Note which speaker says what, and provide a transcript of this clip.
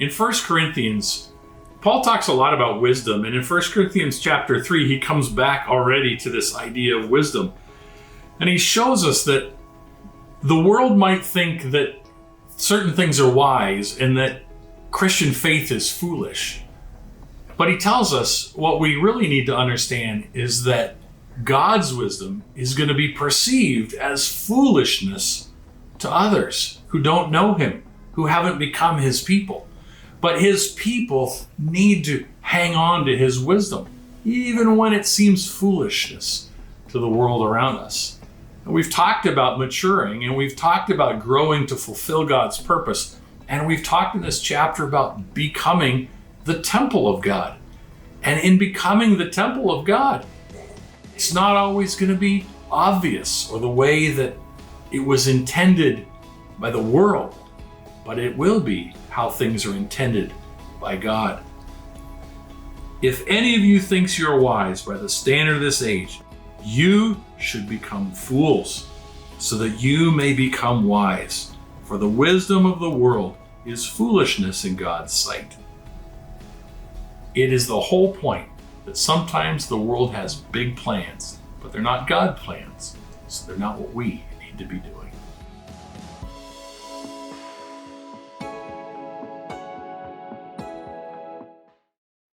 Speaker 1: In 1 Corinthians, Paul talks a lot about wisdom, and in 1 Corinthians chapter 3, he comes back already to this idea of wisdom. And he shows us that the world might think that certain things are wise and that Christian faith is foolish. But he tells us what we really need to understand is that God's wisdom is going to be perceived as foolishness to others who don't know him, who haven't become his people. But his people need to hang on to his wisdom, even when it seems foolishness to the world around us. And we've talked about maturing, and we've talked about growing to fulfill God's purpose. And we've talked in this chapter about becoming the temple of God. And in becoming the temple of God, it's not always going to be obvious or the way that it was intended by the world, but it will be how things are intended by God. If any of you thinks you're wise by the standard of this age, you should become fools, so that you may become wise. For the wisdom of the world is foolishness in God's sight. It is the whole point that sometimes the world has big plans, but they're not God plans, so they're not what we need to be doing.